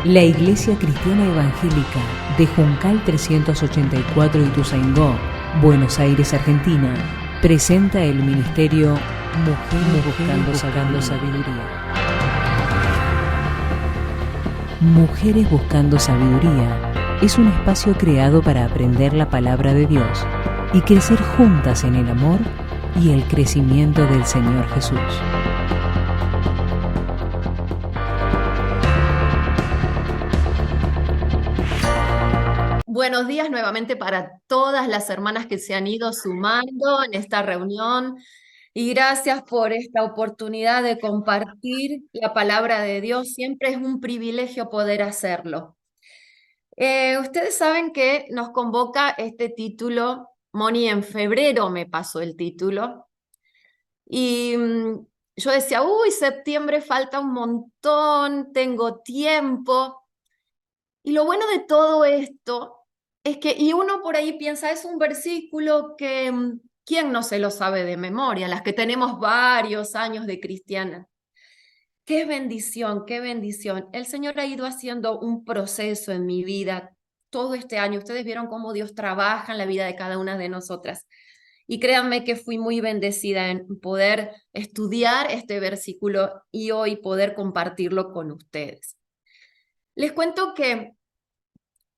La Iglesia Cristiana Evangélica de Juncal 384 Ituzaingó, Buenos Aires, Argentina, presenta el ministerio Mujeres Buscando Sabiduría. Mujeres Buscando Sabiduría es un espacio creado para aprender la palabra de Dios y crecer juntas en el amor y el crecimiento del Señor Jesús. Buenos días nuevamente para todas las hermanas que se han ido sumando en esta reunión y gracias por esta oportunidad de compartir la palabra de Dios. Siempre es un privilegio poder hacerlo. Ustedes saben que nos convoca este título. Moni, en febrero me pasó el título y yo decía, uy, septiembre falta un montón, tengo tiempo. Y lo bueno de todo esto es que, y uno por ahí piensa, es un versículo que, ¿quién no se lo sabe de memoria? Las que tenemos varios años de cristiana. Qué bendición, qué bendición. El Señor ha ido haciendo un proceso en mi vida todo este año. Ustedes vieron cómo Dios trabaja en la vida de cada una de nosotras. Y créanme que fui muy bendecida en poder estudiar este versículo y hoy poder compartirlo con ustedes. Les cuento que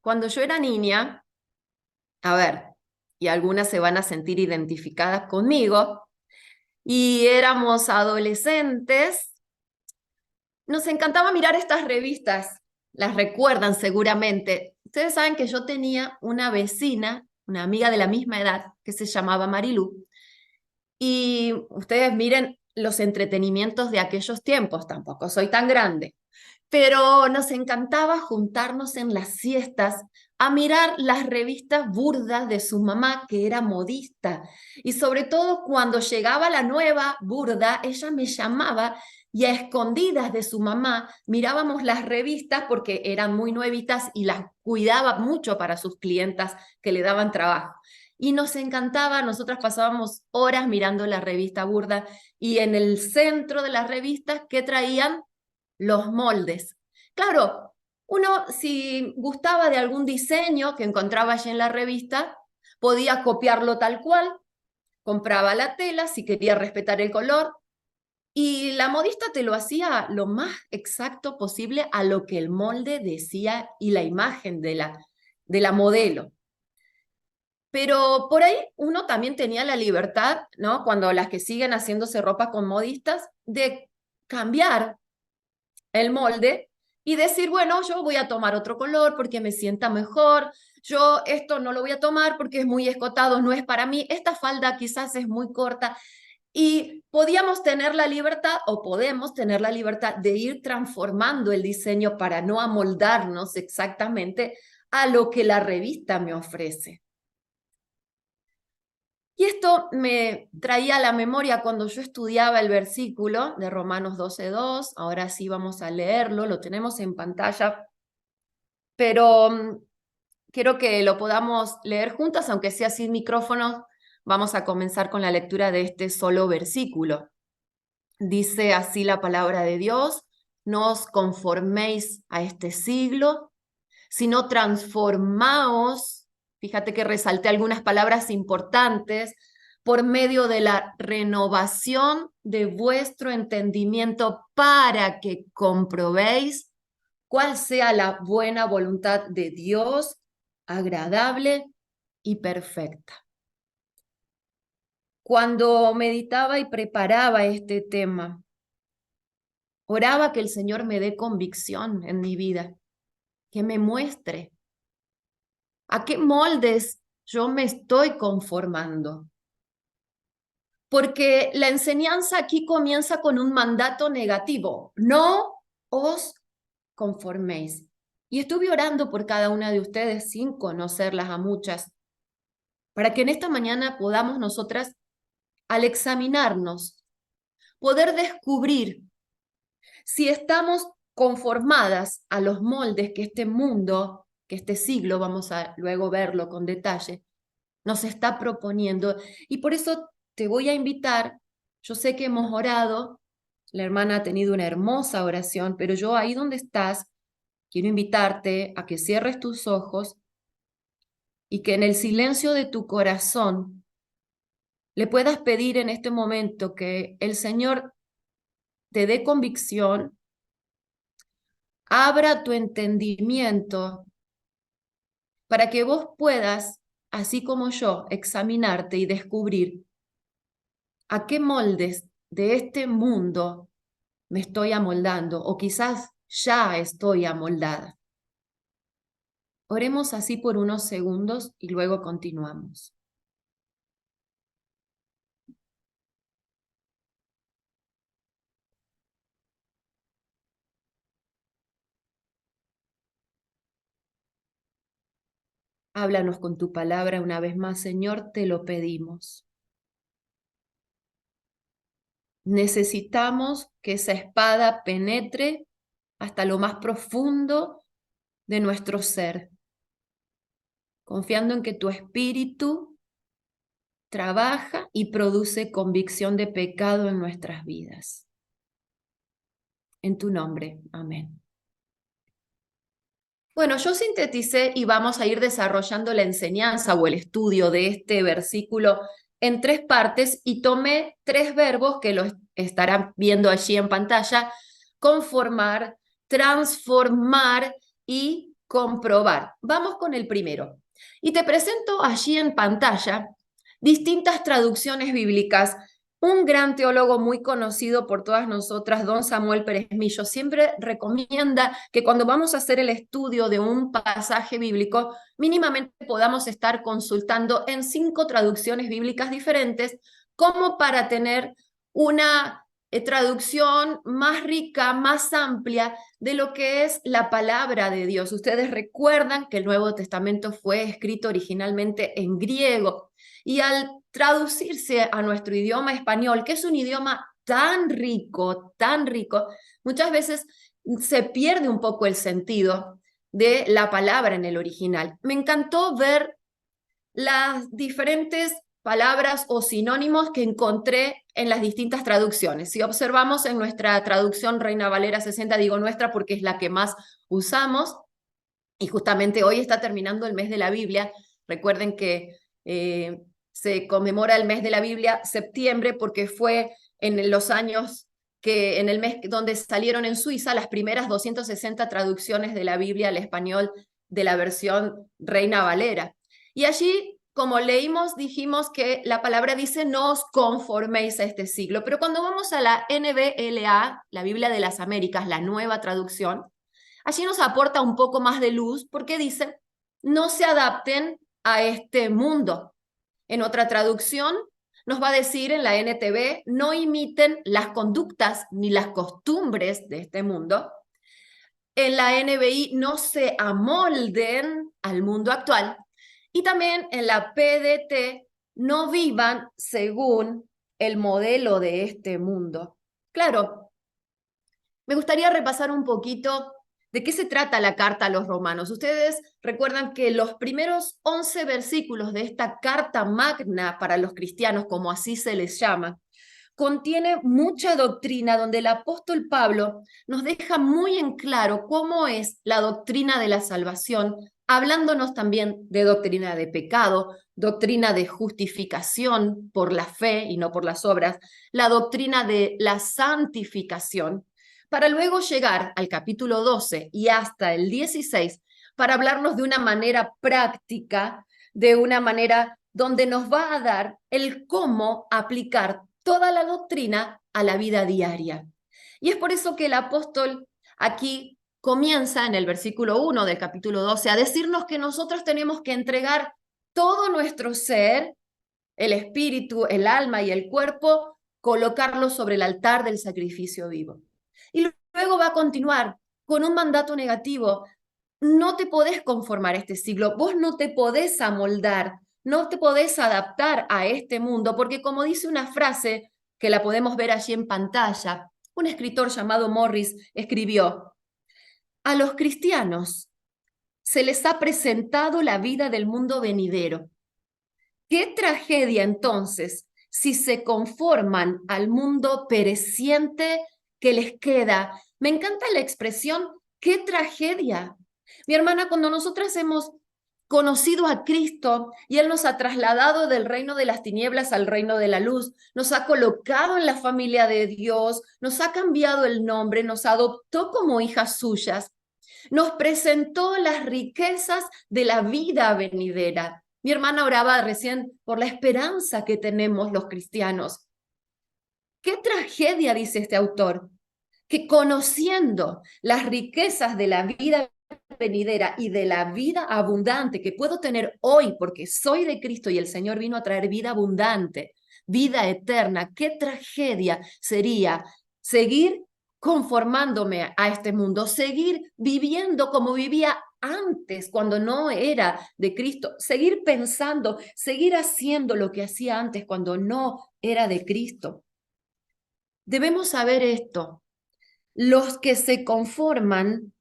cuando yo era niña, a ver, y algunas se van a sentir identificadas conmigo, y éramos adolescentes, nos encantaba mirar estas revistas, las recuerdan seguramente. Ustedes saben que yo tenía una vecina, una amiga de la misma edad, que se llamaba Marilú, y ustedes miren los entretenimientos de aquellos tiempos, tampoco soy tan grande, pero nos encantaba juntarnos en las siestas a mirar las revistas burdas de su mamá, que era modista. Y sobre todo cuando llegaba la nueva burda, ella me llamaba y a escondidas de su mamá mirábamos las revistas porque eran muy nuevitas y las cuidaba mucho para sus clientas que le daban trabajo. Y nos encantaba, nosotras pasábamos horas mirando la revista burda y en el centro de las revistas, ¿qué traían? Los moldes. Claro, uno si gustaba de algún diseño que encontraba allí en la revista, podía copiarlo tal cual, compraba la tela si quería respetar el color y la modista te lo hacía lo más exacto posible a lo que el molde decía y la imagen de la modelo. Pero por ahí uno también tenía la libertad, ¿no? Cuando las que siguen haciéndose ropa con modistas, de cambiar el molde y decir, bueno, yo voy a tomar otro color porque me sienta mejor, yo esto no lo voy a tomar porque es muy escotado, no es para mí, esta falda quizás es muy corta. Y podíamos tener la libertad o podemos tener la libertad de ir transformando el diseño para no amoldarnos exactamente a lo que la revista me ofrece. Y esto me traía a la memoria cuando yo estudiaba el versículo de Romanos 12:2. Ahora sí vamos a leerlo, lo tenemos en pantalla, pero quiero que lo podamos leer juntas, aunque sea sin micrófono. Vamos a comenzar con la lectura de este solo versículo. Dice así la palabra de Dios: no os conforméis a este siglo, sino transformaos. Fíjate que resalté algunas palabras importantes: por medio de la renovación de vuestro entendimiento, para que comprobéis cuál sea la buena voluntad de Dios, agradable y perfecta. Cuando meditaba y preparaba este tema, oraba que el Señor me dé convicción en mi vida, que me muestre a qué moldes yo me estoy conformando. Porque la enseñanza aquí comienza con un mandato negativo: no os conforméis. Y estuve orando por cada una de ustedes sin conocerlas a muchas, para que en esta mañana podamos nosotras, al examinarnos, poder descubrir si estamos conformadas a los moldes que este mundo, que este siglo, vamos a luego verlo con detalle, nos está proponiendo. Y por eso te voy a invitar. Yo sé que hemos orado, la hermana ha tenido una hermosa oración, pero yo ahí donde estás, quiero invitarte a que cierres tus ojos y que en el silencio de tu corazón le puedas pedir en este momento que el Señor te dé convicción, abra tu entendimiento para que vos puedas, así como yo, examinarte y descubrir a qué moldes de este mundo me estoy amoldando o quizás ya estoy amoldada. Oremos así por unos segundos y luego continuamos. Háblanos con tu palabra una vez más, Señor, te lo pedimos. Necesitamos que esa espada penetre hasta lo más profundo de nuestro ser, confiando en que tu espíritu trabaja y produce convicción de pecado en nuestras vidas. En tu nombre, amén. Bueno, yo sinteticé y vamos a ir desarrollando la enseñanza o el estudio de este versículo en 3 partes y tomé 3 verbos que los estarán viendo allí en pantalla: conformar, transformar y comprobar. Vamos con el primero. Y te presento allí en pantalla distintas traducciones bíblicas. Un gran teólogo muy conocido por todas nosotras, don Samuel Pérez Millo, siempre recomienda que cuando vamos a hacer el estudio de un pasaje bíblico, mínimamente podamos estar consultando en 5 traducciones bíblicas diferentes, como para tener una traducción más rica, más amplia de lo que es la palabra de Dios. Ustedes recuerdan que el Nuevo Testamento fue escrito originalmente en griego y al traducirse a nuestro idioma español, que es un idioma tan rico, muchas veces se pierde un poco el sentido de la palabra en el original. Me encantó ver las diferentes palabras o sinónimos que encontré en las distintas traducciones. Si observamos en nuestra traducción Reina Valera 60, digo nuestra porque es la que más usamos, y justamente hoy está terminando el mes de la Biblia. Recuerden que se conmemora el mes de la Biblia, septiembre, porque fue en los años que en el mes donde salieron en Suiza las primeras 260 traducciones de la Biblia al español de la versión Reina Valera. Y allí, como leímos, dijimos que la palabra dice: no os conforméis a este siglo. Pero cuando vamos a la NBLA, la Biblia de las Américas, la nueva traducción, allí nos aporta un poco más de luz porque dice: no se adapten a este mundo. En otra traducción nos va a decir en la NTV: no imiten las conductas ni las costumbres de este mundo. En la NBI: no se amolden al mundo actual. Y también en la PDT: no vivan según el modelo de este mundo. Claro, me gustaría repasar un poquito de qué se trata la carta a los romanos. Ustedes recuerdan que los primeros 11 versículos de esta carta magna para los cristianos, como así se les llama, contiene mucha doctrina donde el apóstol Pablo nos deja muy en claro cómo es la doctrina de la salvación, hablándonos también de doctrina de pecado, doctrina de justificación por la fe y no por las obras, la doctrina de la santificación, para luego llegar al capítulo 12 y hasta el 16 para hablarnos de una manera práctica, de una manera donde nos va a dar el cómo aplicar toda la doctrina a la vida diaria. Y es por eso que el apóstol aquí comienza en el versículo 1 del capítulo 12 a decirnos que nosotros tenemos que entregar todo nuestro ser, el espíritu, el alma y el cuerpo, colocarlo sobre el altar del sacrificio vivo. Y luego va a continuar con un mandato negativo: no te podés conformar a este siglo, vos no te podés amoldar, no te podés adaptar a este mundo, porque como dice una frase que la podemos ver allí en pantalla, un escritor llamado Morris escribió: a los cristianos se les ha presentado la vida del mundo venidero. ¿Qué tragedia entonces si se conforman al mundo pereciente que les queda? Me encanta la expresión ¡Qué tragedia! Mi hermana, cuando nosotras hemos conocido a Cristo y Él nos ha trasladado del reino de las tinieblas al reino de la luz, nos ha colocado en la familia de Dios, nos ha cambiado el nombre, nos adoptó como hijas suyas, nos presentó las riquezas de la vida venidera. Mi hermana oraba recién por la esperanza que tenemos los cristianos. ¡Qué tragedia!, dice este autor, que conociendo las riquezas de la vida venidera y de la vida abundante que puedo tener hoy porque soy de Cristo y el Señor vino a traer vida abundante, vida eterna, qué tragedia sería seguir conformándome a este mundo, seguir viviendo como vivía antes cuando no era de Cristo, seguir pensando, seguir haciendo lo que hacía antes cuando no era de Cristo. Debemos saber esto. Los que se conforman,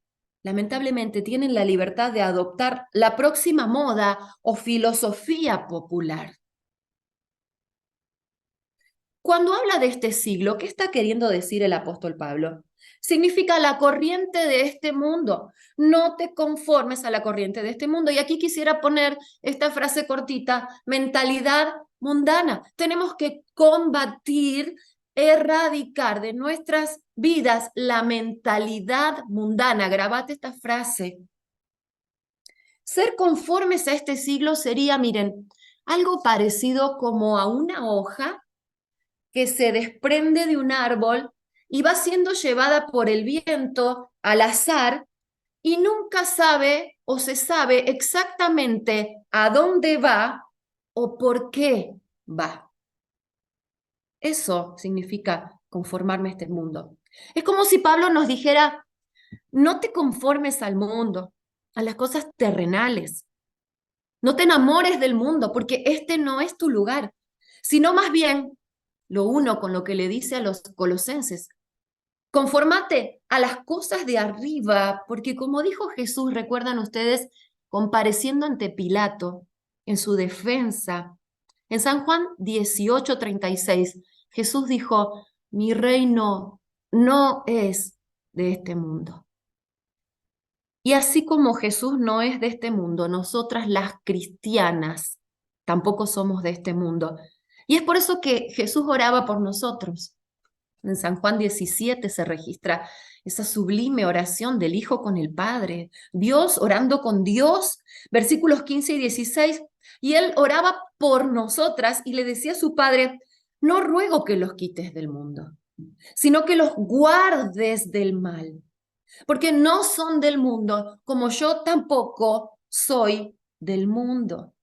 lamentablemente, tienen la libertad de adoptar la próxima moda o filosofía popular. Cuando habla de este siglo, ¿qué está queriendo decir el apóstol Pablo? Significa la corriente de este mundo. No te conformes a la corriente de este mundo. Y aquí quisiera poner esta frase cortita: mentalidad mundana. Tenemos que combatir, erradicar de nuestras vidas la mentalidad mundana. Grabate esta frase. Ser conformes a este siglo sería, miren, algo parecido como a una hoja que se desprende de un árbol y va siendo llevada por el viento al azar y nunca sabe o se sabe exactamente a dónde va o por qué va. Eso significa conformarme a este mundo. Es como si Pablo nos dijera: no te conformes al mundo, a las cosas terrenales. No te enamores del mundo, porque este no es tu lugar, sino más bien lo uno con lo que le dice a los colosenses: conformate a las cosas de arriba, porque como dijo Jesús, recuerdan ustedes, compareciendo ante Pilato en su defensa, en San Juan 18:36, Jesús dijo: mi reino no es de este mundo. Y así como Jesús no es de este mundo, nosotras las cristianas tampoco somos de este mundo. Y es por eso que Jesús oraba por nosotros. En San Juan 17 se registra esa sublime oración del Hijo con el Padre, Dios orando con Dios, versículos 15 y 16, y él oraba por nosotras y le decía a su Padre: no ruego que los quites del mundo, sino que los guardes del mal, porque no son del mundo, como yo tampoco soy del mundo.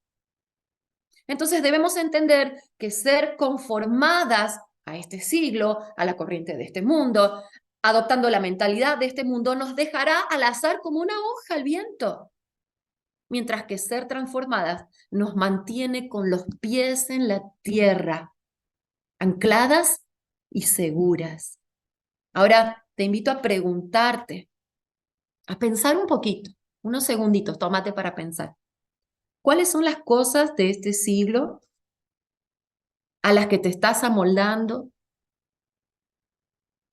Entonces debemos entender que ser conformadas a este siglo, a la corriente de este mundo, adoptando la mentalidad de este mundo, nos dejará al azar como una hoja al viento, mientras que ser transformadas nos mantiene con los pies en la tierra, ancladas y seguras. Ahora te invito a preguntarte, a pensar un poquito, unos segunditos, tómate para pensar. ¿Cuáles son las cosas de este siglo a las que te estás amoldando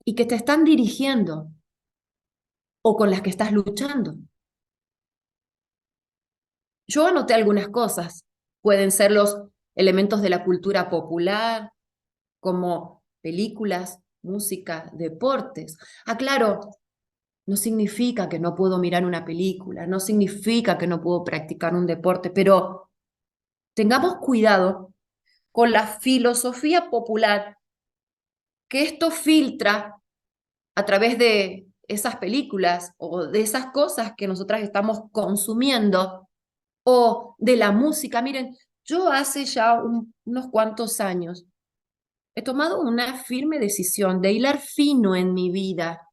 y que te están dirigiendo o con las que estás luchando? Yo anoté algunas cosas. Pueden ser los elementos de la cultura popular, como películas, música, deportes. Aclaro, no significa que no puedo mirar una película, no significa que no puedo practicar un deporte, pero tengamos cuidado con la filosofía popular, que esto filtra a través de esas películas o de esas cosas que nosotras estamos consumiendo o de la música. Miren, yo hace ya unos cuantos años he tomado una firme decisión de hilar fino en mi vida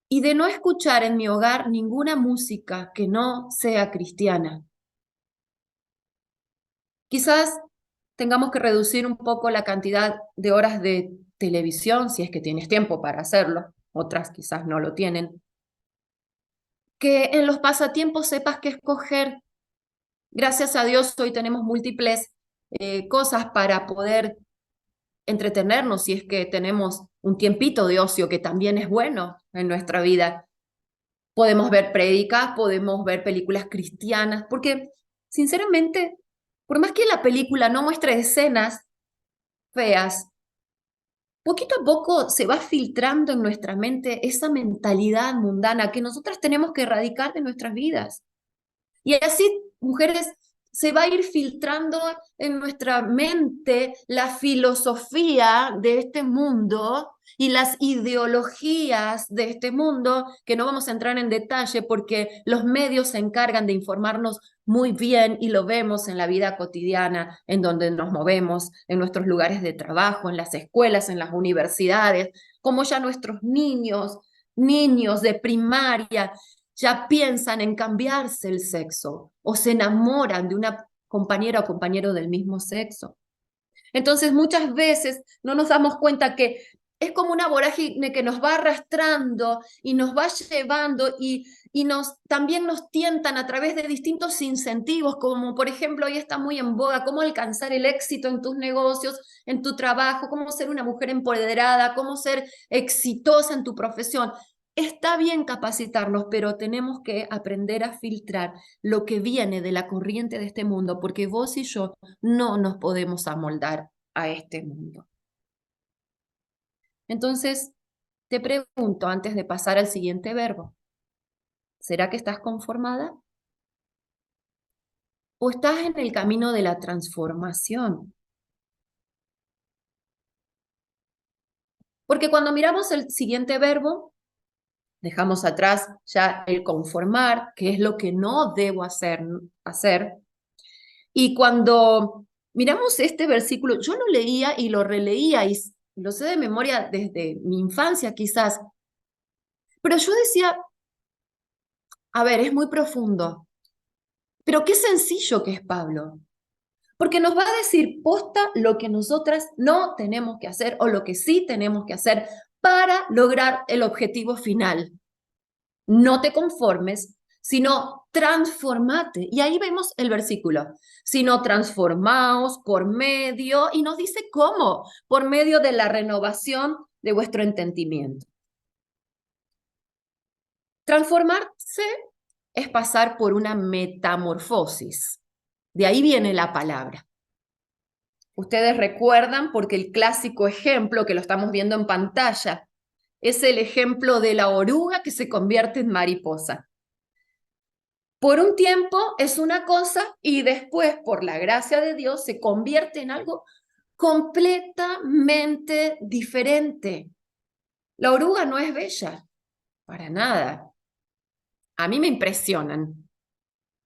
y de no escuchar en mi hogar ninguna música que no sea cristiana. Quizás tengamos que reducir un poco la cantidad de horas de televisión, si es que tienes tiempo para hacerlo. Otras quizás no lo tienen. Que en los pasatiempos sepas qué escoger. Gracias a Dios hoy tenemos múltiples cosas para poder entretenernos si es que tenemos un tiempito de ocio que también es bueno en nuestra vida. Podemos ver prédicas, podemos ver películas cristianas, porque sinceramente, por más que la película no muestre escenas feas, poquito a poco se va filtrando en nuestra mente esa mentalidad mundana que nosotras tenemos que erradicar de nuestras vidas. Y así, mujeres, se va a ir filtrando en nuestra mente la filosofía de este mundo y las ideologías de este mundo, que no vamos a entrar en detalle porque los medios se encargan de informarnos muy bien y lo vemos en la vida cotidiana, en donde nos movemos, en nuestros lugares de trabajo, en las escuelas, en las universidades, como ya nuestros niños de primaria ya piensan en cambiarse el sexo o se enamoran de una compañera o compañero del mismo sexo. Entonces, muchas veces no nos damos cuenta que es como una vorágine que nos va arrastrando y nos va llevando y también nos tientan a través de distintos incentivos, como por ejemplo, hoy está muy en boga, cómo alcanzar el éxito en tus negocios, en tu trabajo, cómo ser una mujer empoderada, cómo ser exitosa en tu profesión. Está bien capacitarnos, pero tenemos que aprender a filtrar lo que viene de la corriente de este mundo, porque vos y yo no nos podemos amoldar a este mundo. Entonces, te pregunto antes de pasar al siguiente verbo, ¿será que estás conformada? ¿O estás en el camino de la transformación? Porque cuando miramos el siguiente verbo, dejamos atrás ya el conformar, que es lo que no debo hacer. Y cuando miramos este versículo, yo lo leía y lo releía y lo sé de memoria desde mi infancia quizás, pero yo decía, a ver, es muy profundo, pero qué sencillo que es Pablo, porque nos va a decir posta lo que nosotras no tenemos que hacer o lo que sí tenemos que hacer para lograr el objetivo final. No te conformes, sino transformate. Y ahí vemos el versículo, sino transformaos por medio, y nos dice cómo, por medio de la renovación de vuestro entendimiento. Transformarse es pasar por una metamorfosis. De ahí viene la palabra. Ustedes recuerdan, porque el clásico ejemplo que lo estamos viendo en pantalla es el ejemplo de la oruga que se convierte en mariposa. Por un tiempo es una cosa y después, por la gracia de Dios, se convierte en algo completamente diferente. La oruga no es bella, para nada. A mí me impresionan.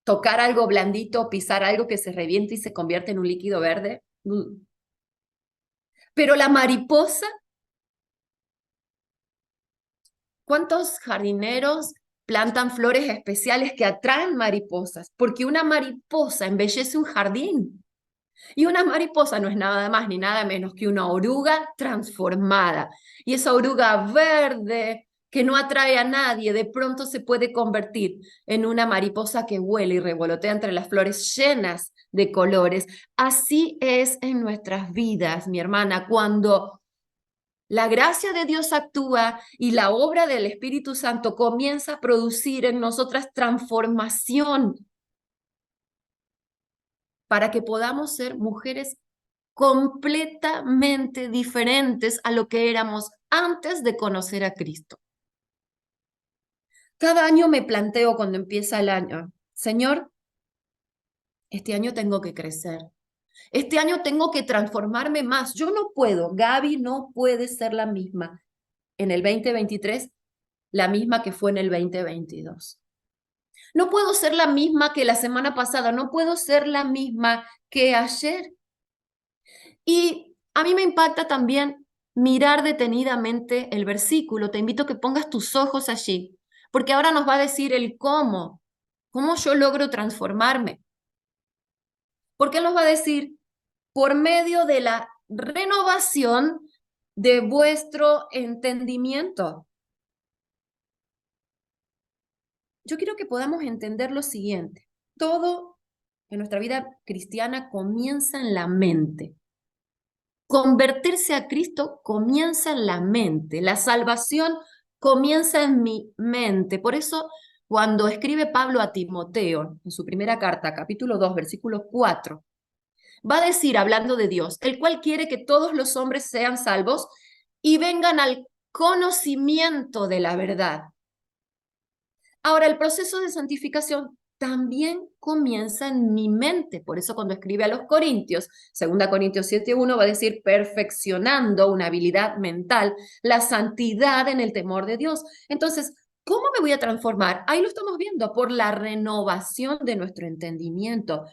Tocar algo blandito, pisar algo que se reviente y se convierte en un líquido verde. Pero la mariposa, ¿cuántos jardineros plantan flores especiales que atraen mariposas? Porque una mariposa embellece un jardín. Y una mariposa no es nada más ni nada menos que una oruga transformada. Y esa oruga verde que no atrae a nadie, de pronto se puede convertir en una mariposa que vuela y revolotea entre las flores llenas de colores. Así es en nuestras vidas, mi hermana, cuando la gracia de Dios actúa y la obra del Espíritu Santo comienza a producir en nosotras transformación para que podamos ser mujeres completamente diferentes a lo que éramos antes de conocer a Cristo. Cada año me planteo cuando empieza el año, Señor, este año tengo que crecer. Este año tengo que transformarme más. Yo no puedo, Gaby no puede ser la misma en el 2023, la misma que fue en el 2022. No puedo ser la misma que la semana pasada, no puedo ser la misma que ayer. Y a mí me impacta también mirar detenidamente el versículo. Te invito a que pongas tus ojos allí, porque ahora nos va a decir el cómo yo logro transformarme. Porque Él nos va a decir, por medio de la renovación de vuestro entendimiento. Yo quiero que podamos entender lo siguiente. Todo en nuestra vida cristiana comienza en la mente. Convertirse a Cristo comienza en la mente. La salvación comienza en mi mente. Por eso, cuando escribe Pablo a Timoteo, en su primera carta, capítulo 2, versículo 4, va a decir, hablando de Dios, el cual quiere que todos los hombres sean salvos y vengan al conocimiento de la verdad. Ahora, el proceso de santificación también comienza en mi mente. Por eso cuando escribe a los Corintios, 2 Corintios 7:1 va a decir perfeccionando una habilidad mental, la santidad en el temor de Dios. Entonces, ¿cómo me voy a transformar? Ahí lo estamos viendo, por la renovación de nuestro entendimiento.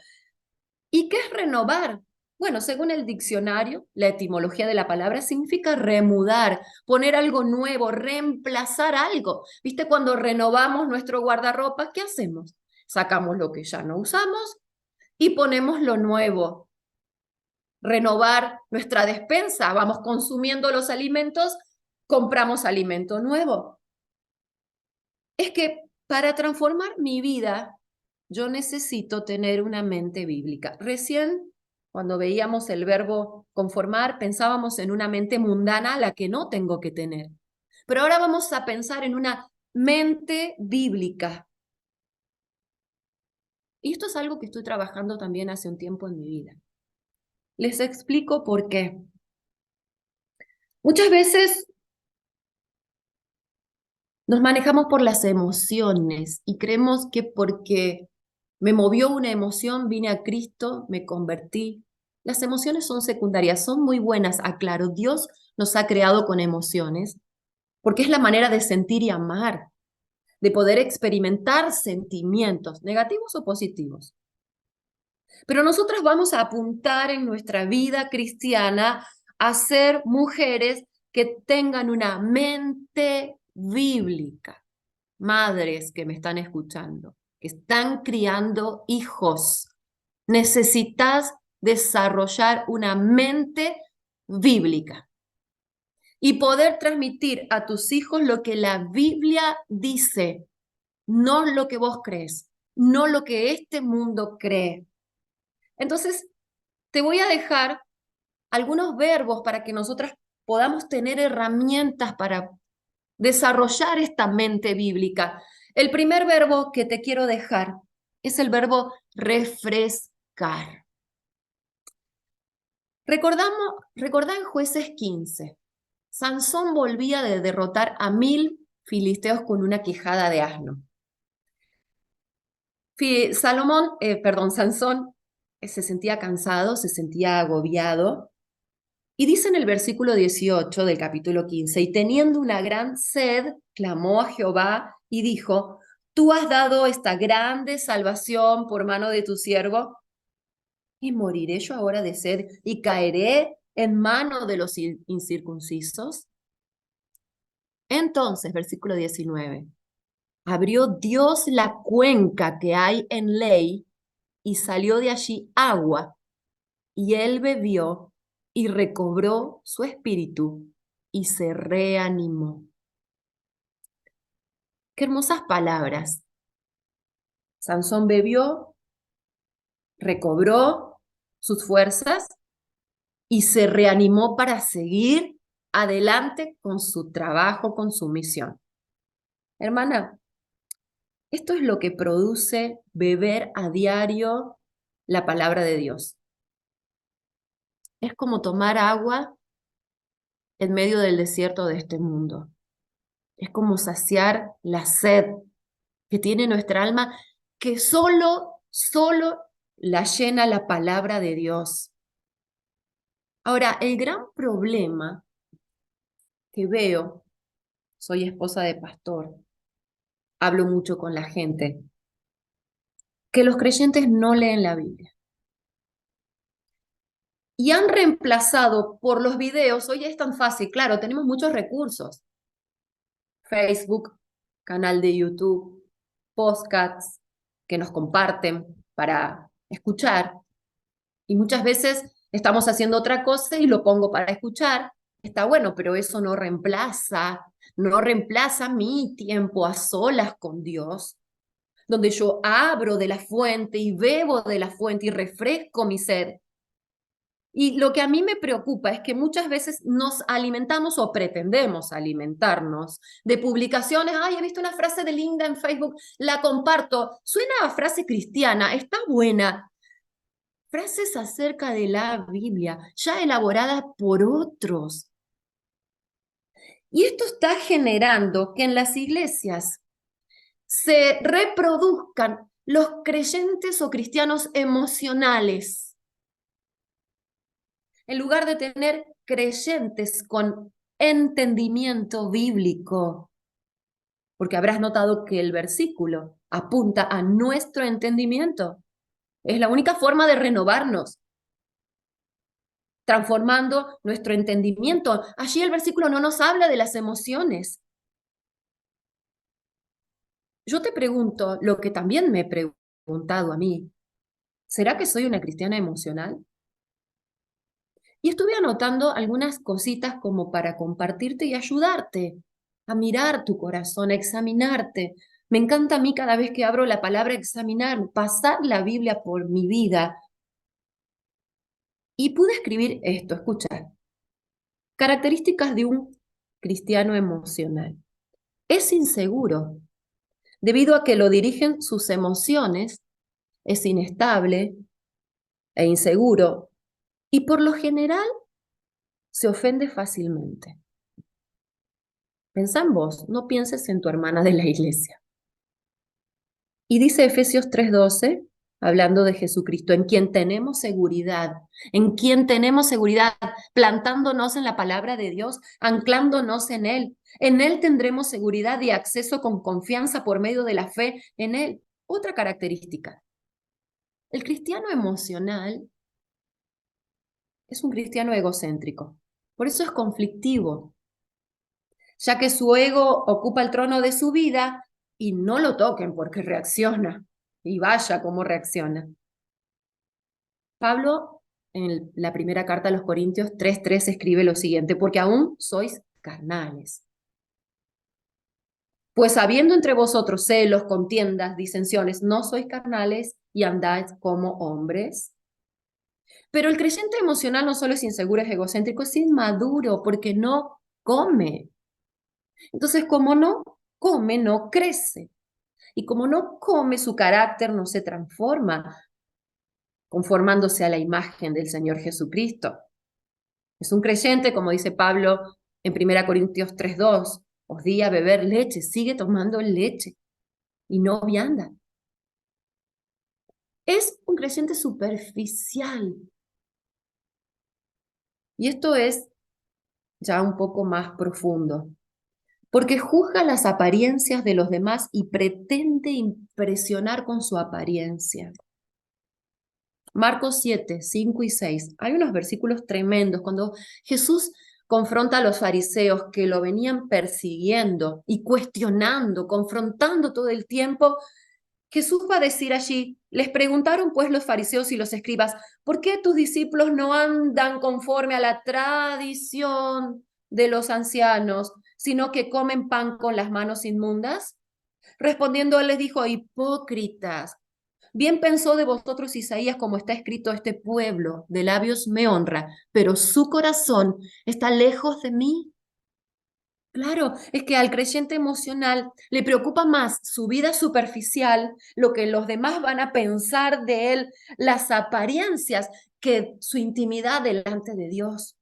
¿Y qué es renovar? Bueno, según el diccionario, la etimología de la palabra significa remudar, poner algo nuevo, reemplazar algo. ¿Viste? Cuando renovamos nuestro guardarropa, ¿qué hacemos? Sacamos lo que ya no usamos y ponemos lo nuevo. Renovar nuestra despensa, vamos consumiendo los alimentos, compramos alimento nuevo. Es que para transformar mi vida, yo necesito tener una mente bíblica. Recién, cuando veíamos el verbo conformar, pensábamos en una mente mundana a la que no tengo que tener. Pero ahora vamos a pensar en una mente bíblica. Y esto es algo que estoy trabajando también hace un tiempo en mi vida. Les explico por qué. Muchas veces nos manejamos por las emociones y creemos que porque me movió una emoción, vine a Cristo, me convertí. Las emociones son secundarias, son muy buenas, aclaro. Dios nos ha creado con emociones porque es la manera de sentir y amar, de poder experimentar sentimientos, negativos o positivos. Pero nosotras vamos a apuntar en nuestra vida cristiana a ser mujeres que tengan una mente bíblica. Madres que me están escuchando, que están criando hijos, necesitas desarrollar una mente bíblica y poder transmitir a tus hijos lo que la Biblia dice, no lo que vos crees, no lo que este mundo cree. Entonces, te voy a dejar algunos verbos para que nosotras podamos tener herramientas para desarrollar esta mente bíblica. El primer verbo que te quiero dejar es el verbo refrescar. Recordá en Jueces 15. Sansón volvía de derrotar a 1000 filisteos con una quijada de asno. Sansón se sentía cansado, se sentía agobiado. Y dice en el versículo 18 del capítulo 15, y teniendo una gran sed, clamó a Jehová y dijo, tú has dado esta grande salvación por mano de tu siervo, y moriré yo ahora de sed y caeré en mano de los incircuncisos. Entonces, versículo 19, abrió Dios la cuenca que hay en Ley y salió de allí agua, y él bebió y recobró su espíritu y se reanimó. Qué hermosas palabras. Sansón bebió, recobró sus fuerzas y se reanimó para seguir adelante con su trabajo, con su misión. Hermana, esto es lo que produce beber a diario la palabra de Dios. Es como tomar agua en medio del desierto de este mundo. Es como saciar la sed que tiene nuestra alma, que solo la llena la palabra de Dios. Ahora, el gran problema que veo, soy esposa de pastor, hablo mucho con la gente, que los creyentes no leen la Biblia. Y han reemplazado por los videos, hoy es tan fácil, claro, tenemos muchos recursos. Facebook, canal de YouTube, podcasts que nos comparten para escuchar. Y muchas veces estamos haciendo otra cosa y lo pongo para escuchar. Está bueno, pero eso no reemplaza mi tiempo a solas con Dios, donde yo abro de la fuente y bebo de la fuente y refresco mi sed. Y lo que a mí me preocupa es que muchas veces nos alimentamos o pretendemos alimentarnos de publicaciones. Ay, he visto una frase de Linda en Facebook, la comparto. Suena a frase cristiana, está buena. Frases acerca de la Biblia, ya elaboradas por otros. Y esto está generando que en las iglesias se reproduzcan los creyentes o cristianos emocionales, en lugar de tener creyentes con entendimiento bíblico. Porque habrás notado que el versículo apunta a nuestro entendimiento. Es la única forma de renovarnos, transformando nuestro entendimiento. Allí el versículo no nos habla de las emociones. Yo te pregunto lo que también me he preguntado a mí. ¿Será que soy una cristiana emocional? Y estuve anotando algunas cositas como para compartirte y ayudarte a mirar tu corazón, a examinarte. Me encanta a mí cada vez que abro la palabra examinar, pasar la Biblia por mi vida. Y pude escribir esto, escucha. Características de un cristiano emocional. Es inseguro, debido a que lo dirigen sus emociones, es inestable e inseguro, y por lo general se ofende fácilmente. Pensá en vos, no pienses en tu hermana de la iglesia. Y dice Efesios 3:12, hablando de Jesucristo, en quien tenemos seguridad, plantándonos en la palabra de Dios, anclándonos en Él. En Él tendremos seguridad y acceso con confianza por medio de la fe en Él. Otra característica, el cristiano emocional es un cristiano egocéntrico, por eso es conflictivo, ya que su ego ocupa el trono de su vida y no lo toquen porque reacciona, y vaya cómo reacciona. Pablo, en la primera carta a los Corintios 3:3 escribe lo siguiente, porque aún sois carnales. Pues habiendo entre vosotros celos, contiendas, disensiones, no sois carnales y andáis como hombres. Pero el creyente emocional no solo es inseguro, es egocéntrico, es inmaduro porque no come. Entonces, como no come, no crece. Y como no come, su carácter no se transforma, conformándose a la imagen del Señor Jesucristo. Es un creyente, como dice Pablo en 1 Corintios 3:2, os di a beber leche, sigue tomando leche y no vianda. Es un creyente superficial. Y esto es ya un poco más profundo, porque juzga las apariencias de los demás y pretende impresionar con su apariencia. Marcos 7:5 y 6. Hay unos versículos tremendos cuando Jesús confronta a los fariseos que lo venían persiguiendo y cuestionando, confrontando todo el tiempo. Jesús va a decir allí, les preguntaron pues los fariseos y los escribas, ¿por qué tus discípulos no andan conforme a la tradición de los ancianos, sino que comen pan con las manos inmundas? Respondiendo, él les dijo, hipócritas, bien pensó de vosotros Isaías, como está escrito, este pueblo de labios me honra, pero su corazón está lejos de mí. Claro, es que al creyente emocional le preocupa más su vida superficial, lo que los demás van a pensar de él, las apariencias, que su intimidad delante de Dios,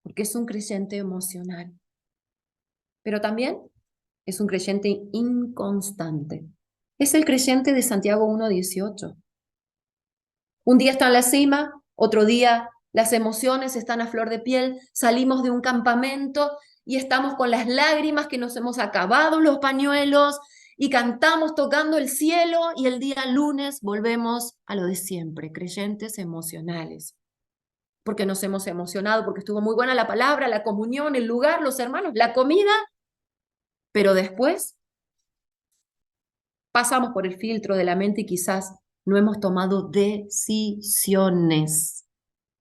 porque es un creyente emocional. Pero también es un creyente inconstante. Es el creyente de Santiago 1:18. Un día está en la cima, otro día las emociones están a flor de piel, salimos de un campamento y estamos con las lágrimas que nos hemos acabado los pañuelos y cantamos tocando el cielo y el día lunes volvemos a lo de siempre, creyentes emocionales. Porque nos hemos emocionado, porque estuvo muy buena la palabra, la comunión, el lugar, los hermanos, la comida, pero después pasamos por el filtro de la mente y quizás no hemos tomado decisiones.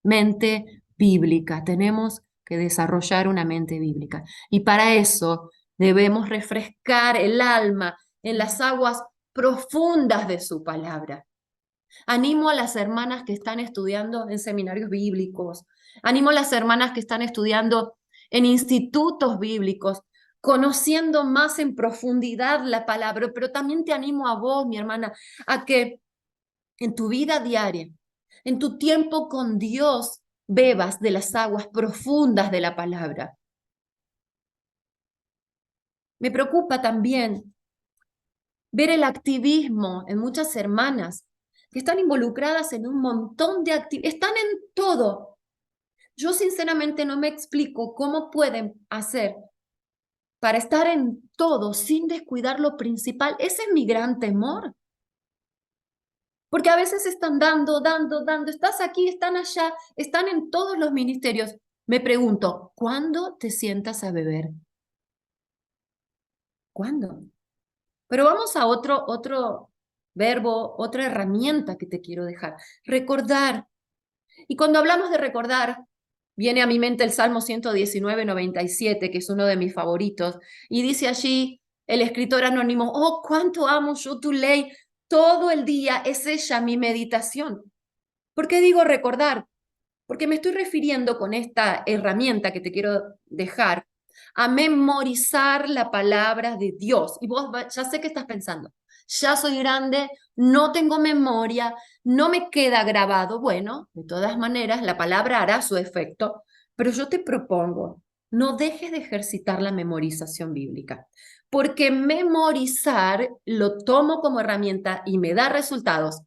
Mente bíblica. Tenemos que desarrollar una mente bíblica. Y para eso debemos refrescar el alma en las aguas profundas de su palabra. Animo a las hermanas que están estudiando en seminarios bíblicos. Animo a las hermanas que están estudiando en institutos bíblicos, conociendo más en profundidad la palabra. Pero también te animo a vos, mi hermana, a que en tu vida diaria, en tu tiempo con Dios, bebas de las aguas profundas de la palabra. Me preocupa también ver el activismo en muchas hermanas que están involucradas en un montón de actividades, están en todo. Yo sinceramente no me explico cómo pueden hacer para estar en todo sin descuidar lo principal. Ese es mi gran temor. Porque a veces están dando, estás aquí, están allá, están en todos los ministerios. Me pregunto, ¿cuándo te sientas a beber? ¿Cuándo? Pero vamos a otro verbo, otra herramienta que te quiero dejar. Recordar. Y cuando hablamos de recordar, viene a mi mente el Salmo 119:97, que es uno de mis favoritos, y dice allí el escritor anónimo, oh, cuánto amo yo tu ley, todo el día es ella mi meditación. ¿Por qué digo recordar? Porque me estoy refiriendo con esta herramienta que te quiero dejar a memorizar la palabra de Dios. Y vos ya sé que estás pensando, ya soy grande, no tengo memoria, no me queda grabado. Bueno, de todas maneras, la palabra hará su efecto, pero yo te propongo, no dejes de ejercitar la memorización bíblica, porque memorizar lo tomo como herramienta y me da resultados.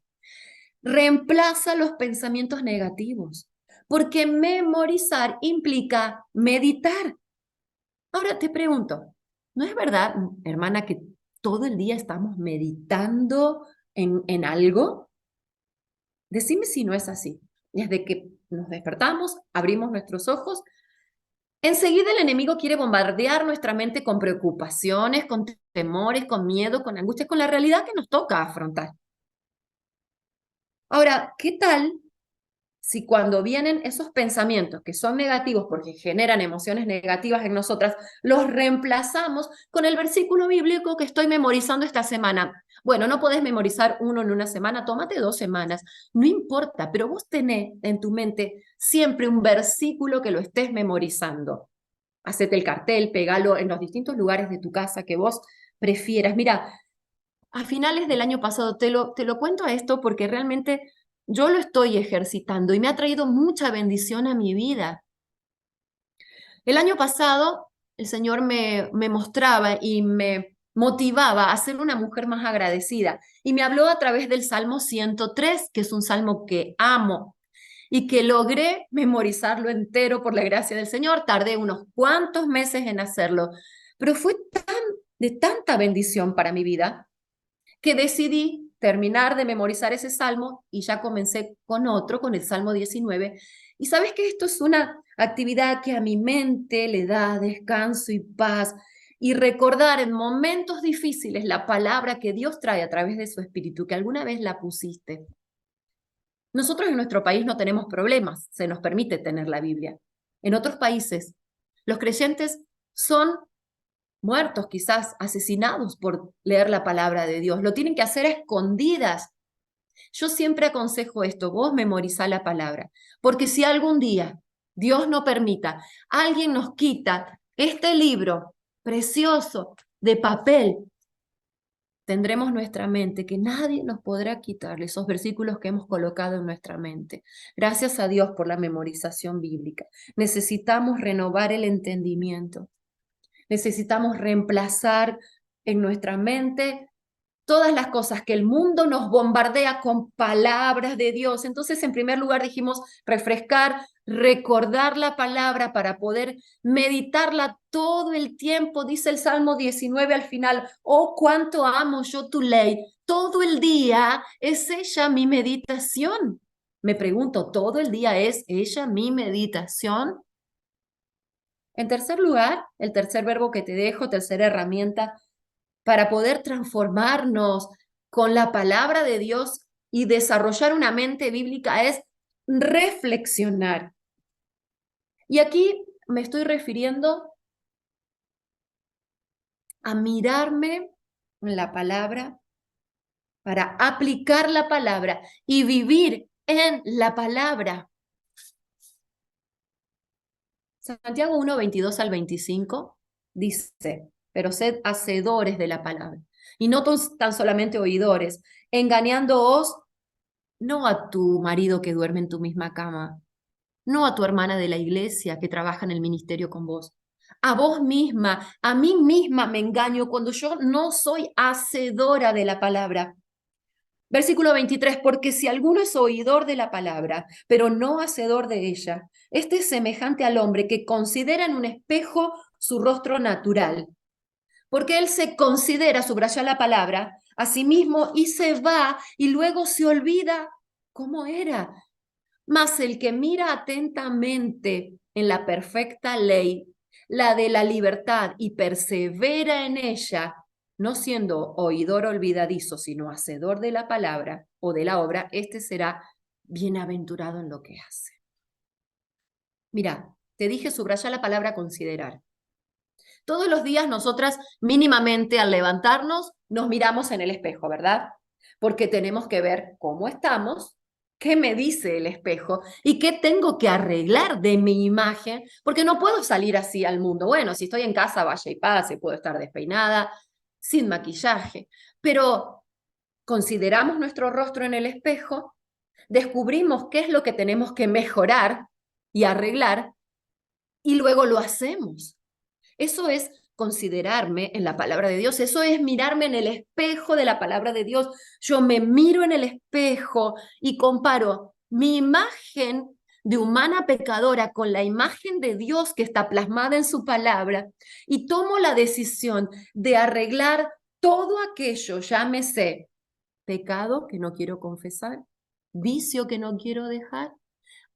Reemplaza los pensamientos negativos, porque memorizar implica meditar. Ahora te pregunto, ¿no es verdad, hermana, que todo el día estamos meditando en algo? Decime si no es así. Desde que nos despertamos, abrimos nuestros ojos, enseguida el enemigo quiere bombardear nuestra mente con preocupaciones, con temores, con miedo, con angustia, con la realidad que nos toca afrontar. Ahora, ¿qué tal si cuando vienen esos pensamientos que son negativos porque generan emociones negativas en nosotras, los reemplazamos con el versículo bíblico que estoy memorizando esta semana? Bueno, no podés memorizar uno en una semana, tómate 2 semanas, no importa, pero vos tenés en tu mente siempre un versículo que lo estés memorizando. Hacete el cartel, pegalo en los distintos lugares de tu casa que vos prefieras. Mira, a finales del año pasado, te lo cuento a esto porque realmente yo lo estoy ejercitando y me ha traído mucha bendición a mi vida. El año pasado, el Señor me mostraba y me motivaba a ser una mujer más agradecida y me habló a través del Salmo 103, que es un salmo que amo y que logré memorizarlo entero por la gracia del Señor. Tardé unos cuantos meses en hacerlo, pero fue de tanta bendición para mi vida que decidí terminar de memorizar ese salmo y ya comencé con otro, con el Salmo 19. Y sabes que esto es una actividad que a mi mente le da descanso y paz, y recordar en momentos difíciles la palabra que Dios trae a través de su Espíritu, que alguna vez la pusiste. Nosotros en nuestro país no tenemos problemas, se nos permite tener la Biblia. En otros países, los creyentes son muertos, quizás asesinados por leer la palabra de Dios. Lo tienen que hacer a escondidas. Yo siempre aconsejo esto, vos memorizá la palabra, porque si algún día, Dios no permita, alguien nos quita este libro precioso de papel, tendremos nuestra mente, que nadie nos podrá quitarle esos versículos que hemos colocado en nuestra mente. Gracias a Dios por la memorización bíblica. Necesitamos renovar el entendimiento. Necesitamos reemplazar en nuestra mente todas las cosas que el mundo nos bombardea con palabras de Dios. Entonces, en primer lugar, dijimos refrescar, recordar la palabra para poder meditarla todo el tiempo. Dice el Salmo 19 al final, oh, cuánto amo yo tu ley. Todo el día es ella mi meditación. Me pregunto, ¿todo el día es ella mi meditación? En tercer lugar, el tercer verbo que te dejo, tercera herramienta para poder transformarnos con la palabra de Dios y desarrollar una mente bíblica es reflexionar. Y aquí me estoy refiriendo a mirarme en la palabra para aplicar la palabra y vivir en la palabra. Santiago 1, 22 al 25 dice, pero sed hacedores de la palabra, y no tan solamente oidores, engañándoos no a tu marido que duerme en tu misma cama, no a tu hermana de la iglesia que trabaja en el ministerio con vos, a vos misma, a mí misma me engaño cuando yo no soy hacedora de la palabra. Versículo 23, porque si alguno es oidor de la palabra, pero no hacedor de ella, este es semejante al hombre que considera en un espejo su rostro natural, porque él se considera, subraya la palabra, a sí mismo y se va y luego se olvida cómo era. Mas el que mira atentamente en la perfecta ley, la de la libertad, y persevera en ella, no siendo oidor olvidadizo, sino hacedor de la palabra o de la obra, este será bienaventurado en lo que hace. Mira, te dije subraya la palabra considerar. Todos los días nosotras mínimamente al levantarnos nos miramos en el espejo, ¿verdad? Porque tenemos que ver cómo estamos, qué me dice el espejo y qué tengo que arreglar de mi imagen, porque no puedo salir así al mundo. Bueno, si estoy en casa, vaya y pase, puedo estar despeinada, sin maquillaje, pero consideramos nuestro rostro en el espejo, descubrimos qué es lo que tenemos que mejorar y arreglar y luego lo hacemos. Eso es considerarme en la palabra de Dios, eso es mirarme en el espejo de la palabra de Dios. Yo me miro en el espejo y comparo mi imagen de humana pecadora con la imagen de Dios que está plasmada en su palabra y tomo la decisión de arreglar todo aquello, llámese pecado que no quiero confesar, vicio que no quiero dejar,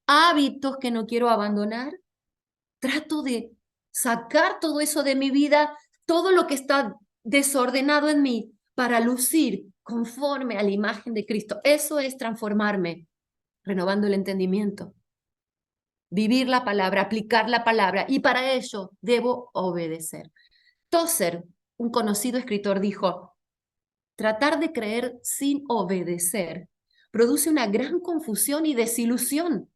hábitos que no quiero abandonar. Trato de sacar todo eso de mi vida, todo lo que está desordenado en mí, para lucir conforme a la imagen de Cristo. Eso es transformarme, renovando el entendimiento, vivir la palabra, aplicar la palabra, y para ello debo obedecer. Tozer, un conocido escritor, dijo, tratar de creer sin obedecer produce una gran confusión y desilusión.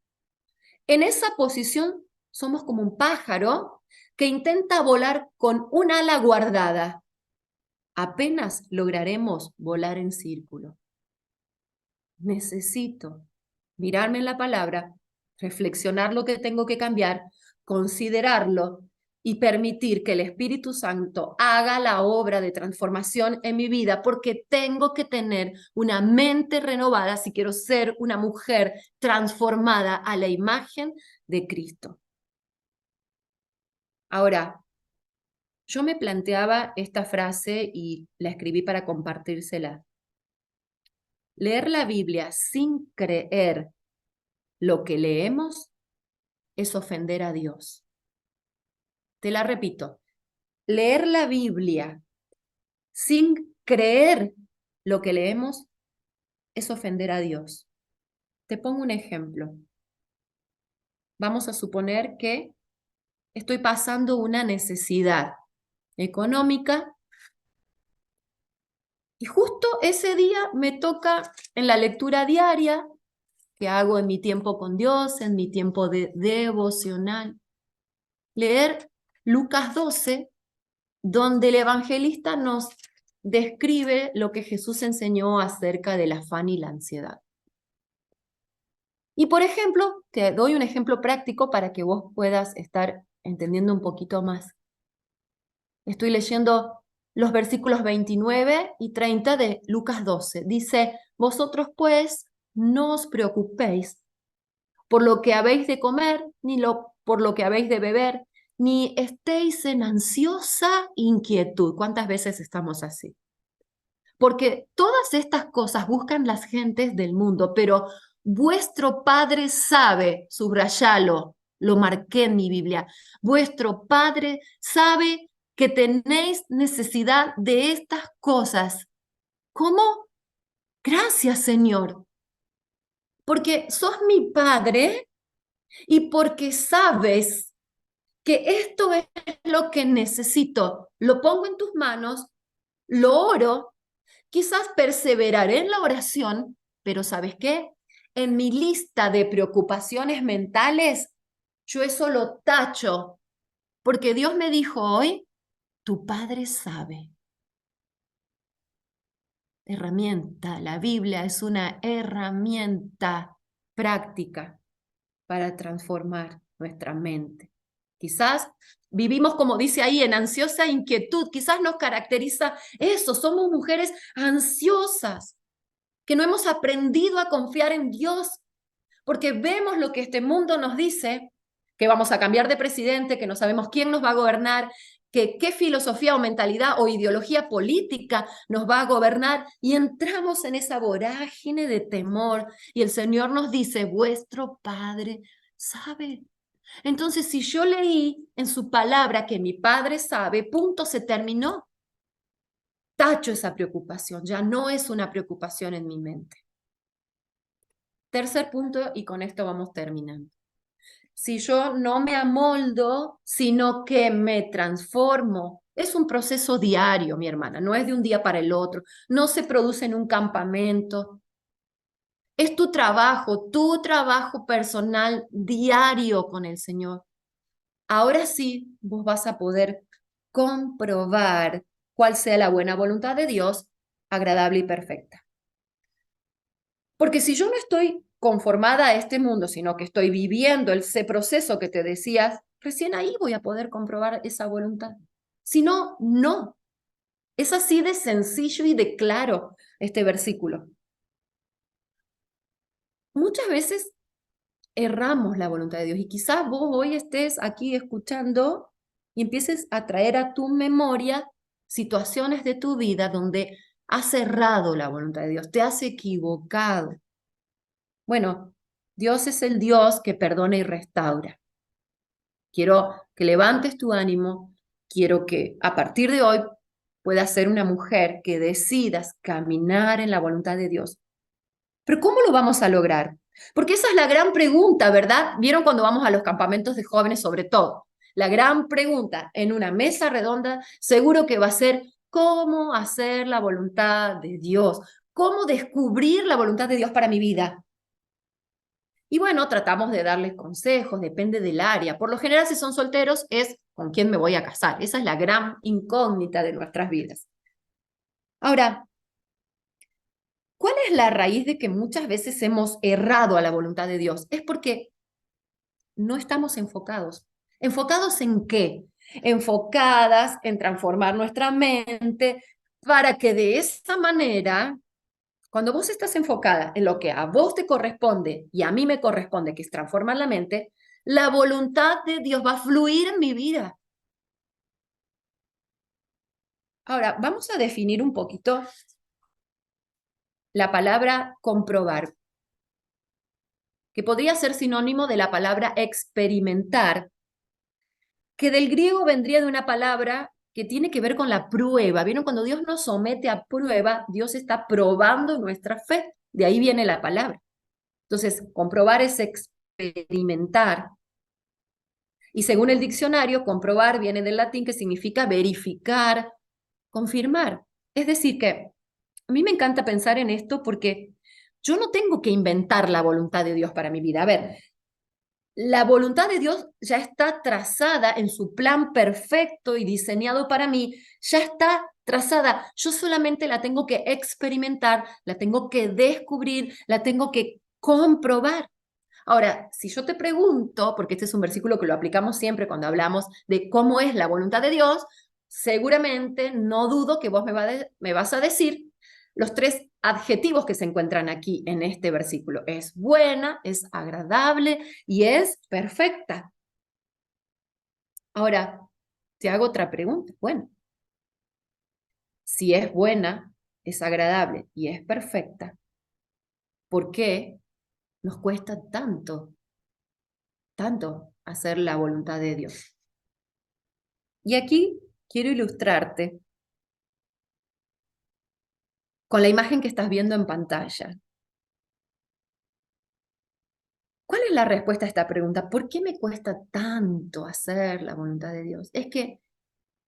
En esa posición somos como un pájaro que intenta volar con un ala guardada. Apenas lograremos volar en círculo. Necesito mirarme en la palabra, reflexionar lo que tengo que cambiar, considerarlo y permitir que el Espíritu Santo haga la obra de transformación en mi vida, porque tengo que tener una mente renovada si quiero ser una mujer transformada a la imagen de Cristo. Ahora, yo me planteaba esta frase y la escribí para compartírsela. Leer la Biblia sin creer lo que leemos es ofender a Dios. Te la repito. Leer la Biblia sin creer lo que leemos es ofender a Dios. Te pongo un ejemplo. Vamos a suponer que estoy pasando una necesidad económica y justo ese día me toca en la lectura diaria que hago en mi tiempo con Dios, en mi tiempo de devocional, leer Lucas 12, donde el evangelista nos describe lo que Jesús enseñó acerca del afán y la ansiedad. Y por ejemplo, te doy un ejemplo práctico para que vos puedas estar entendiendo un poquito más. Estoy leyendo los versículos 29 y 30 de Lucas 12. Dice, vosotros pues no os preocupéis por lo que habéis de comer, ni por lo que habéis de beber, ni estéis en ansiosa inquietud. ¿Cuántas veces estamos así? Porque todas estas cosas buscan las gentes del mundo, pero vuestro Padre sabe, subrayalo, lo marqué en mi Biblia, vuestro Padre sabe que tenéis necesidad de estas cosas. ¿Cómo? Gracias, Señor. Porque sos mi Padre y porque sabes que esto es lo que necesito. Lo pongo en tus manos, lo oro Quizás perseveraré en la oración, pero ¿sabes qué? En mi lista de preocupaciones mentales, yo eso lo tacho, porque Dios me dijo hoy, tu Padre sabe. Herramienta, la Biblia es una herramienta práctica para transformar nuestra mente. Quizás vivimos, como dice ahí, en ansiosa inquietud. Quizás nos caracteriza eso, somos mujeres ansiosas, que no hemos aprendido a confiar en Dios, porque vemos lo que este mundo nos dice, que vamos a cambiar de presidente, que no sabemos quién nos va a gobernar, que qué filosofía o mentalidad o ideología política nos va a gobernar, y entramos en esa vorágine de temor, y el Señor nos dice, vuestro Padre sabe. Entonces, si yo leí en su palabra que mi Padre sabe, punto, se terminó. Tacho esa preocupación, ya no es una preocupación en mi mente. Tercer punto, y con esto vamos terminando. Si yo no me amoldo, sino que me transformo, es un proceso diario, mi hermana, no es de un día para el otro, no se produce en un campamento. Es tu trabajo personal diario con el Señor. Ahora sí, vos vas a poder comprobar cuál sea la buena voluntad de Dios, agradable y perfecta. Porque si yo no estoy conformada a este mundo, sino que estoy viviendo ese proceso que te decías, recién ahí voy a poder comprobar esa voluntad. Si no, no. Es así de sencillo y de claro este versículo. Muchas veces erramos la voluntad de Dios y quizás vos hoy estés aquí escuchando y empieces a traer a tu memoria situaciones de tu vida donde has errado la voluntad de Dios, te has equivocado. Bueno, Dios es el Dios que perdona y restaura. Quiero que levantes tu ánimo, quiero que a partir de hoy puedas ser una mujer que decidas caminar en la voluntad de Dios. Pero ¿cómo lo vamos a lograr? Porque esa es la gran pregunta, ¿verdad? ¿Vieron cuando vamos a los campamentos de jóvenes sobre todo? La gran pregunta en una mesa redonda seguro que va a ser ¿cómo hacer la voluntad de Dios? ¿Cómo descubrir la voluntad de Dios para mi vida? Y bueno, tratamos de darles consejos, depende del área. Por lo general, si son solteros, es con quién me voy a casar. Esa es la gran incógnita de nuestras vidas. Ahora, ¿cuál es la raíz de que muchas veces hemos errado a la voluntad de Dios? Es porque no estamos enfocados. ¿Enfocados en qué? Enfocadas en transformar nuestra mente para que de esa manera, cuando vos estás enfocada en lo que a vos te corresponde y a mí me corresponde, que es transformar la mente, la voluntad de Dios va a fluir en mi vida. Ahora, vamos a definir un poquito la palabra comprobar, que podría ser sinónimo de la palabra experimentar, que del griego vendría de una palabra que tiene que ver con la prueba. ¿Vieron? Cuando Dios nos somete a prueba, Dios está probando nuestra fe. De ahí viene la palabra. Entonces, comprobar es experimentar. Y según el diccionario, comprobar viene del latín que significa verificar, confirmar. Es decir, que a mí me encanta pensar en esto porque yo no tengo que inventar la voluntad de Dios para mi vida. A ver, la voluntad de Dios ya está trazada en su plan perfecto y diseñado para mí, ya está trazada. Yo solamente la tengo que experimentar, la tengo que descubrir, la tengo que comprobar. Ahora, si yo te pregunto, porque este es un versículo que lo aplicamos siempre cuando hablamos de cómo es la voluntad de Dios, seguramente no dudo que vos me vas a decir los tres adjetivos que se encuentran aquí en este versículo. Es buena, es agradable y es perfecta. Ahora, te hago otra pregunta. Bueno, si es buena, es agradable y es perfecta, ¿por qué nos cuesta tanto hacer la voluntad de Dios? Y aquí quiero ilustrarte con la imagen que estás viendo en pantalla. ¿Cuál es la respuesta a esta pregunta? ¿Por qué me cuesta tanto hacer la voluntad de Dios? Es que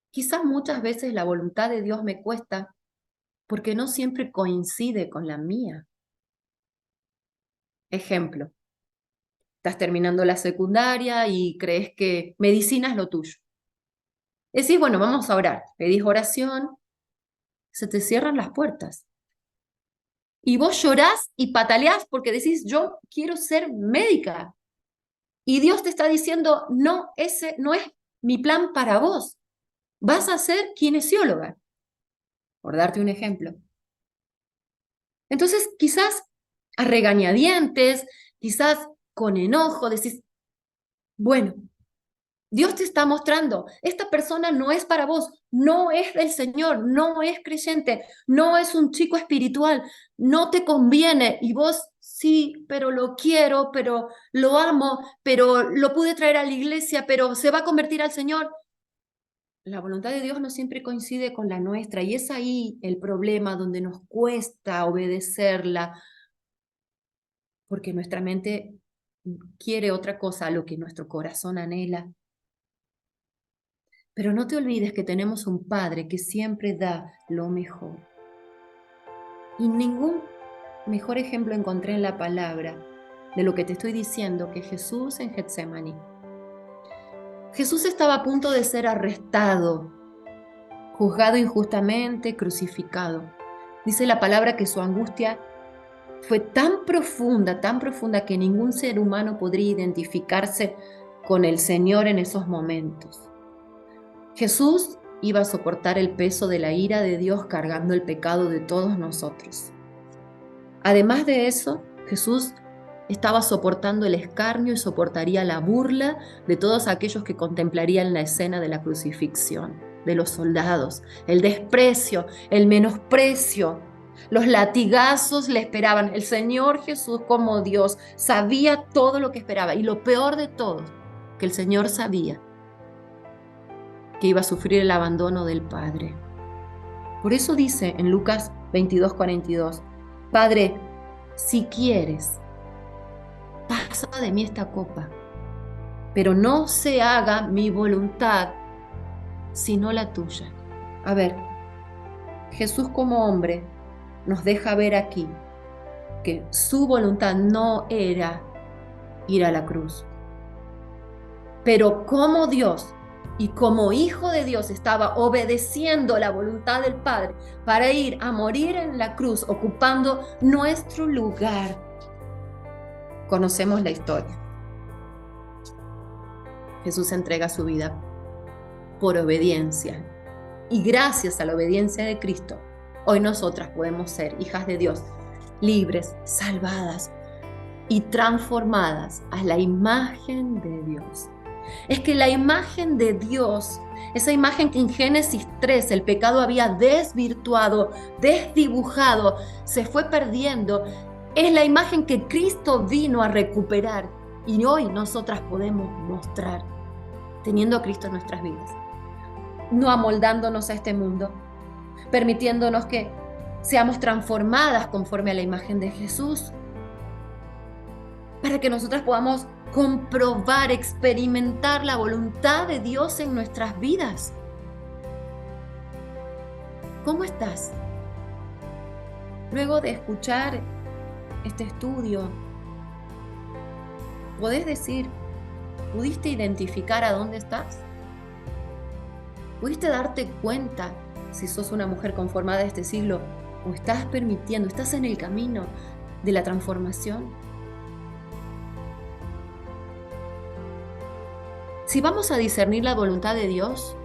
quizás muchas veces la voluntad de Dios me cuesta porque no siempre coincide con la mía. Ejemplo, estás terminando la secundaria y crees que medicina es lo tuyo. Decís, bueno, vamos a orar. Pedís oración, se te cierran las puertas. Y vos llorás y pataleás porque decís, yo quiero ser médica. Y Dios te está diciendo, no, ese no es mi plan para vos. Vas a ser kinesióloga, por darte un ejemplo. Entonces, quizás a regañadientes, quizás con enojo, decís, bueno, Dios te está mostrando, esta persona no es para vos, no es del Señor, no es creyente, no es un chico espiritual, no te conviene. Y vos, sí, pero lo quiero, pero lo amo, pero lo pude traer a la iglesia, pero se va a convertir al Señor. La voluntad de Dios no siempre coincide con la nuestra, y es ahí el problema donde nos cuesta obedecerla, porque nuestra mente quiere otra cosa a lo que nuestro corazón anhela. Pero no te olvides que tenemos un Padre que siempre da lo mejor. Y ningún mejor ejemplo encontré en la palabra de lo que te estoy diciendo que Jesús en Getsemaní. Jesús estaba a punto de ser arrestado, juzgado injustamente, crucificado. Dice la palabra que su angustia fue tan profunda que ningún ser humano podría identificarse con el Señor en esos momentos. Jesús iba a soportar el peso de la ira de Dios cargando el pecado de todos nosotros. Además de eso, Jesús estaba soportando el escarnio y soportaría la burla de todos aquellos que contemplarían la escena de la crucifixión, de los soldados, el desprecio, el menosprecio. Los latigazos le esperaban. El Señor Jesús, como Dios, sabía todo lo que esperaba. Y lo peor de todo, que el Señor sabía que iba a sufrir el abandono del Padre. Por eso dice en Lucas 22:42, Padre, si quieres, pasa de mí esta copa, pero no se haga mi voluntad, sino la tuya. A ver, Jesús como hombre nos deja ver aquí que su voluntad no era ir a la cruz. Pero como Dios y como hijo de Dios estaba obedeciendo la voluntad del Padre para ir a morir en la cruz, ocupando nuestro lugar. Conocemos la historia. Jesús entrega su vida por obediencia. Y gracias a la obediencia de Cristo, hoy nosotras podemos ser hijas de Dios, libres, salvadas y transformadas a la imagen de Dios. Es que la imagen de Dios, esa imagen que en Génesis 3 el pecado había desvirtuado, desdibujado, se fue perdiendo, es la imagen que Cristo vino a recuperar y hoy nosotras podemos mostrar, teniendo a Cristo en nuestras vidas, no amoldándonos a este mundo, permitiéndonos que seamos transformadas conforme a la imagen de Jesús, para que nosotras podamos comprobar, experimentar la voluntad de Dios en nuestras vidas. ¿Cómo estás? Luego de escuchar este estudio, ¿podés decir, pudiste identificar a dónde estás? ¿Pudiste darte cuenta si sos una mujer conformada de este siglo o estás permitiendo, estás en el camino de la transformación? Si vamos a discernir la voluntad de Dios,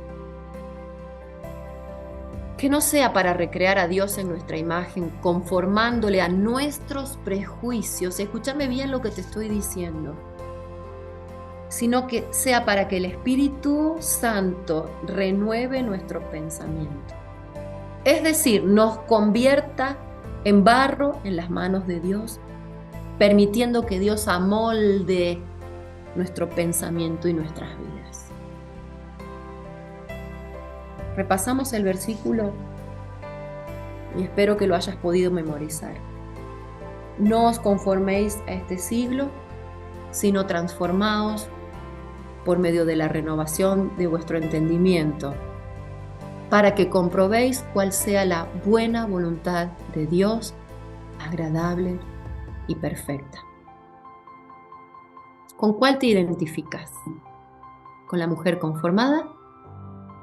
que no sea para recrear a Dios en nuestra imagen, conformándole a nuestros prejuicios, escúchame bien lo que te estoy diciendo, sino que sea para que el Espíritu Santo renueve nuestro pensamiento. Es decir, nos convierta en barro en las manos de Dios, permitiendo que Dios amolde nuestro pensamiento y nuestras vidas. Repasamos el versículo y espero que lo hayas podido memorizar. No os conforméis a este siglo, sino transformaos por medio de la renovación de vuestro entendimiento, para que comprobéis cuál sea la buena voluntad de Dios, agradable y perfecta. ¿Con cuál te identificas? ¿Con la mujer conformada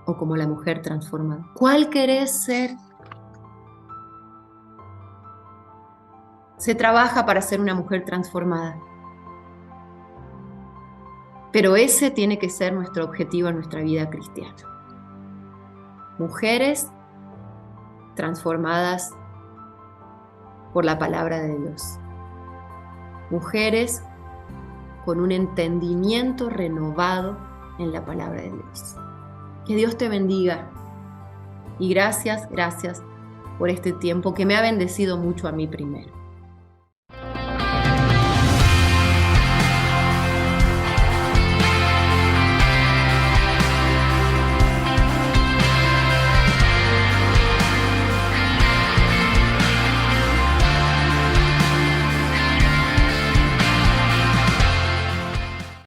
o como la mujer transformada? ¿Cuál querés ser? Se trabaja para ser una mujer transformada, pero ese tiene que ser nuestro objetivo en nuestra vida cristiana. Mujeres transformadas por la palabra de Dios. Mujeres con un entendimiento renovado en la palabra de Dios. Que Dios te bendiga. Y gracias por este tiempo que me ha bendecido mucho a mí primero.